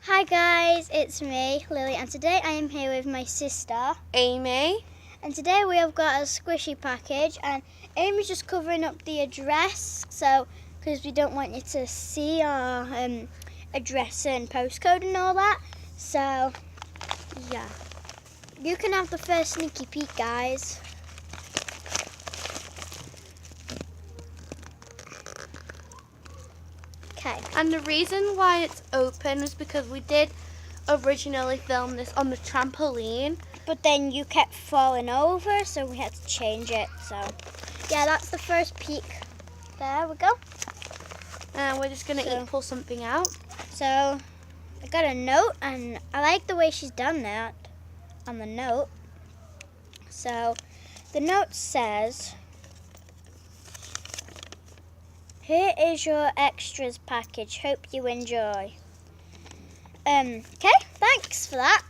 Hi guys, it's me, Lily, and today I am here with my sister, Amy. and today we have got a squishy package, and Amy's just covering up the address, so, because we don't want you to see our address and postcode and all that, so, yeah. You can have the first sneaky peek, guys. Okay. And the reason why it's open is because we did originally film this on the trampoline. But then you kept falling over, so we had to change it, so. Yeah, that's the first peek. There we go. And we're just going to pull something out. So I got a note, and I like the way she's done that on the note. So the note says, "Here is your extras package. Hope you enjoy." Okay, thanks for that.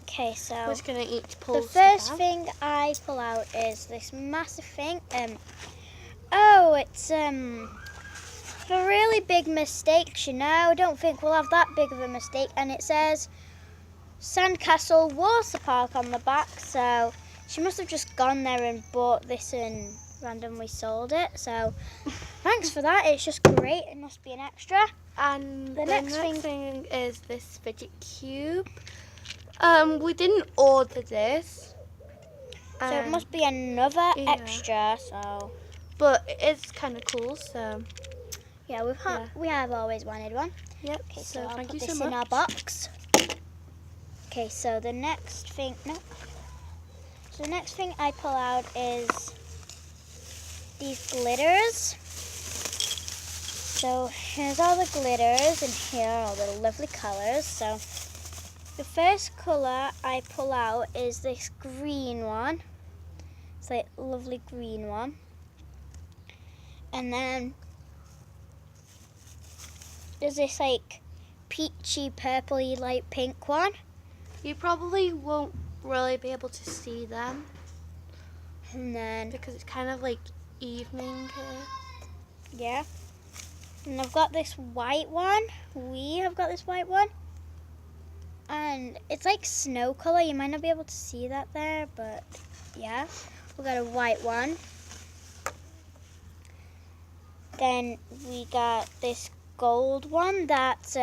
Okay, so We're just going to each pull the first thing I pull out is this massive thing. It's a really big mistake, you know. I don't think we'll have that big of a mistake. And it says Sandcastle Water Park on the back. So she must have just gone there and bought this and randomly sold it. So thanks for that. It's just great. It must be an extra. And the next thing is this fidget cube. We didn't order this. So it must be another yeah. extra. So, but it's kind of cool. So yeah, we have always wanted one. Yep. Okay, so I'll thank put you this so in much. our box. Okay, so the next thing, So the next thing I pull out is these glitters. So here's all the glitters, and here are all the lovely colors. So the first color I pull out is this green one. It's like a lovely green one. And then there's this like peachy, purpley, light pink one. You probably won't really be able to see them. And then, because it's kind of like evening here. Yeah. And I've got this white one. We have got this white one. And it's like snow color. You might not be able to see that there, but yeah. We got a white one. Then we got this gold one that's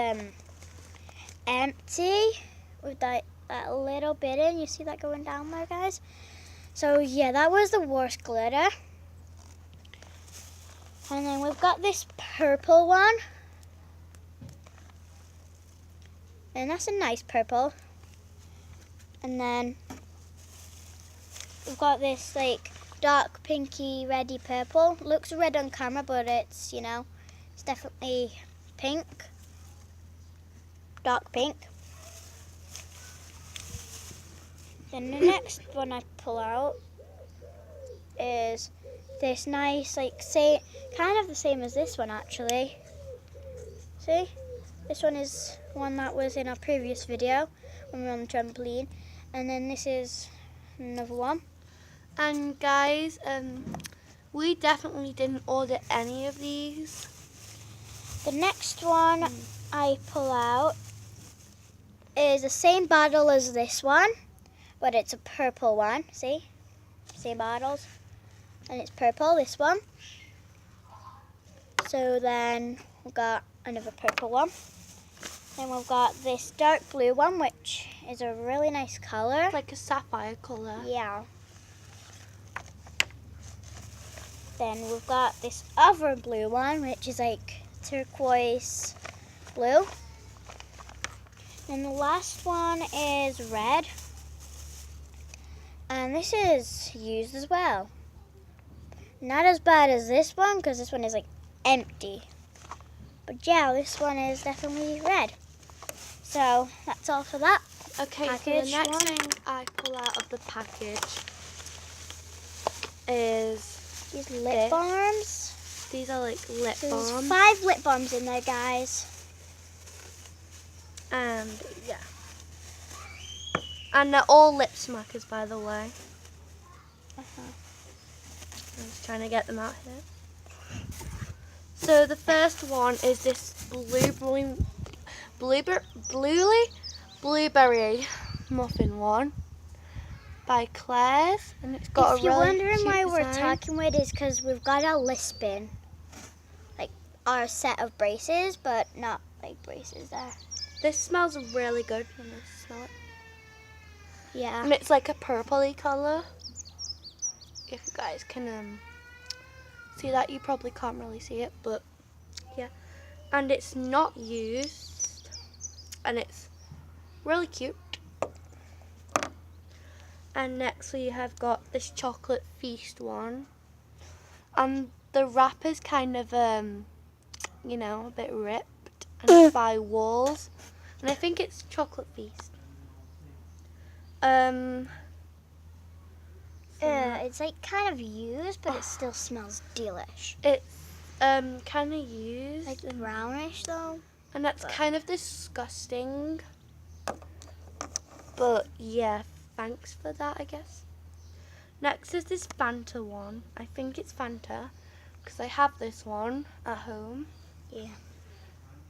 empty with that little bit in. You see that going down there, guys? So yeah, that was the worst glitter. And then we've got this purple one. And that's a nice purple. And then we've got this like dark pinky, reddy purple. Looks red on camera, but it's, it's definitely pink. Dark pink. Then the next one I pull out is this nice, kind of the same as this one actually. See? This one is one that was in our previous video when we were on the trampoline. And then this is another one. And guys, we definitely didn't order any of these. The next one I pull out is the same bottle as this one, but it's a purple one. See? Same bottles. And it's purple, this one. So then we've got another purple one. Then we've got this dark blue one, which is a really nice color. It's like a sapphire color. Yeah. Then we've got this other blue one, which is like turquoise blue. And the last one is red. And this is used as well. Not as bad as this one, because this one is like empty. But yeah, this one is definitely red. So that's all for that. Okay, so the next thing I pull out of the package is these lip balms. These are like lip balms. There's 5 lip balms in there, guys. And yeah. And they're all lip smackers, by the way. I'm just trying to get them out here. So the first one is this blueberry blueberry muffin one by Claire's, and it's got If a you're really wondering cute why we're design. talking with, is because we've got our list bin, like our set of braces, but not like braces there. This smells really good when I smell it. Yeah. And it's like a purpley colour. If you guys can see that, you probably can't really see it, but yeah. And it's not used, and it's really cute. And next we have got this chocolate feast one, and the wrapper's kind of you know, a bit ripped, and it's by Walls, and I think it's chocolate feast. It's like kind of used, but it still smells delish. It's kind of used, Like brownish though. and that's kind of disgusting. But yeah, thanks for that, I guess. Next is this Fanta one. I think it's Fanta because I have this one at home. Yeah.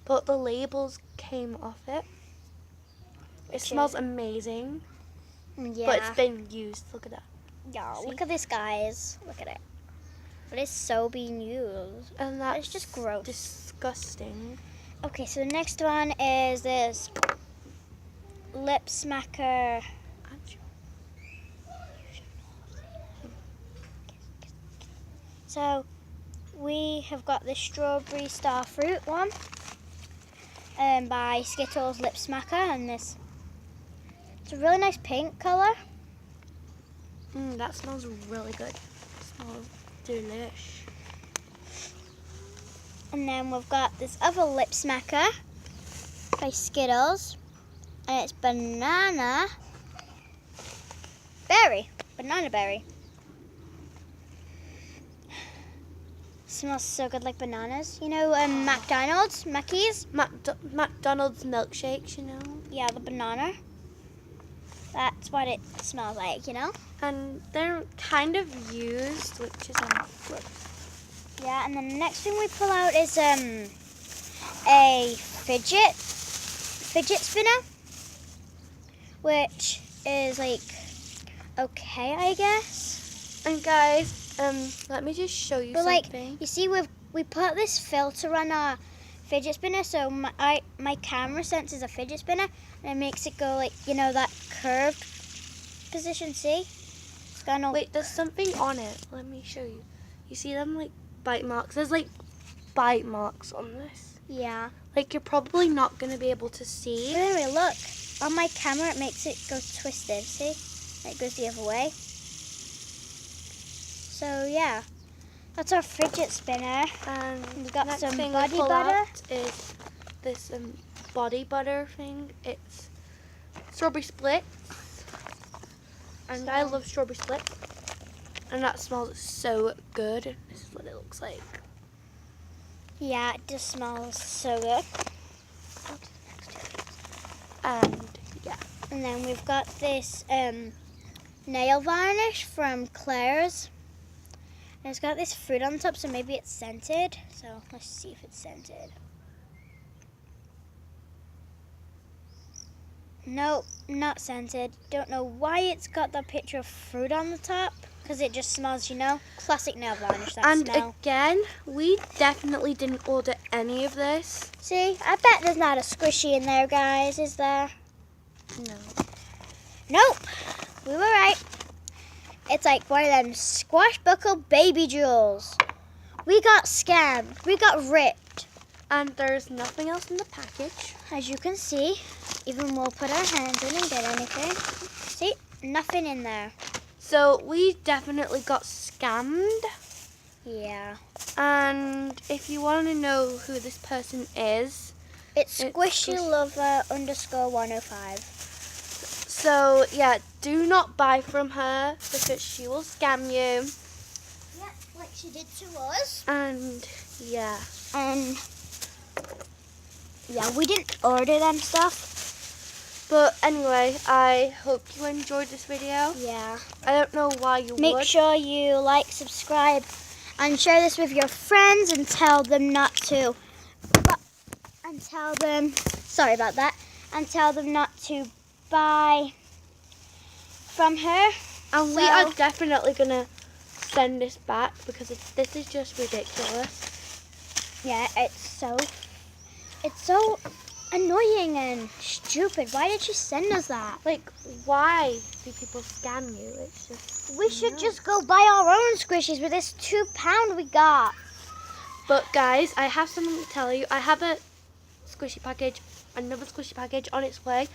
But the labels came off it. It Okay. smells amazing, Yeah. but it's been used. Look at that. Yeah. See? Look at this, guys. Look at it. But it's so being used. And that's It's just gross. disgusting. Okay, so the next one is this lip smacker. So we have got the strawberry star fruit one by Skittles Lip Smacker, and this, it's a really nice pink colour. That smells really good. It smells delish. And then we've got this other lip smacker by Skittles, and it's banana berry. Smells so good, like bananas. You know, Mackey's? McDonald's milkshakes, you know. Yeah, the banana. That's what it smells like, you know? And they're kind of used, which is gross. Yeah, and then the next thing we pull out is a fidget spinner, which is like okay, I guess. And guys, let me just show you But like, something. you see, we put this filter on our fidget spinner, so my camera senses a fidget spinner, and it makes it go like, you know, that curved position. See? It's got no. Wait, there's something on it. Let me show you. You see them like bite marks? There's like bite marks on this. Yeah. Like you're probably not gonna be able to see. But anyway, look. On my camera, it makes it go twisted. See? It goes the other way. So yeah, that's our fidget spinner. And We've got next some thing body we pull butter. out is this body butter thing. It's strawberry splits, and I love strawberry splits, and that smells so good. This is what it looks like. Yeah, it just smells so good. And yeah, And then we've got this nail varnish from Claire's. And it's got this fruit on top, so maybe it's scented. So let's see if it's scented. Nope, not scented. Don't know why it's got that picture of fruit on the top. Because it just smells, you know, classic nail varnish, that and smell. again, we definitely didn't order any of this. See, I bet there's not a squishy in there, guys, is there? No. Nope, we were right. It's like one of them squashbuckle baby jewels. We got scammed. We got ripped. And there's nothing else in the package. As you can see, even we'll put our hands in and get anything. See, nothing in there. So we definitely got scammed. Yeah. And if you want to know who this person is, It's It's Squishy Lover _105. so yeah, do not buy from her because she will scam you. Yeah, like she did to us. And yeah. And yeah, we didn't order them stuff. But anyway, I hope you enjoyed this video. Yeah. I don't know why you Make would. sure you like, subscribe, and share this with your friends and tell them not to. But, and and tell them, sorry about that, and tell them not to buy from her. And we So- are definitely going to send this back because this is just ridiculous. Yeah, it's so annoying and stupid. Why did she send us that? Like, why do people scam you? It's just... We should just go buy our own squishies with this £2 we got. But guys, I have something to tell you. I have a squishy package, another squishy package on its way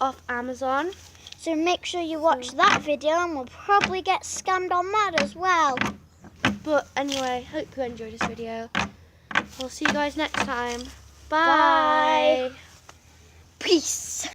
off Amazon. So make sure you watch that video and we'll probably get scammed on that as well. But anyway, hope you enjoyed this video. We'll see you guys next time. Bye. Bye. Peace.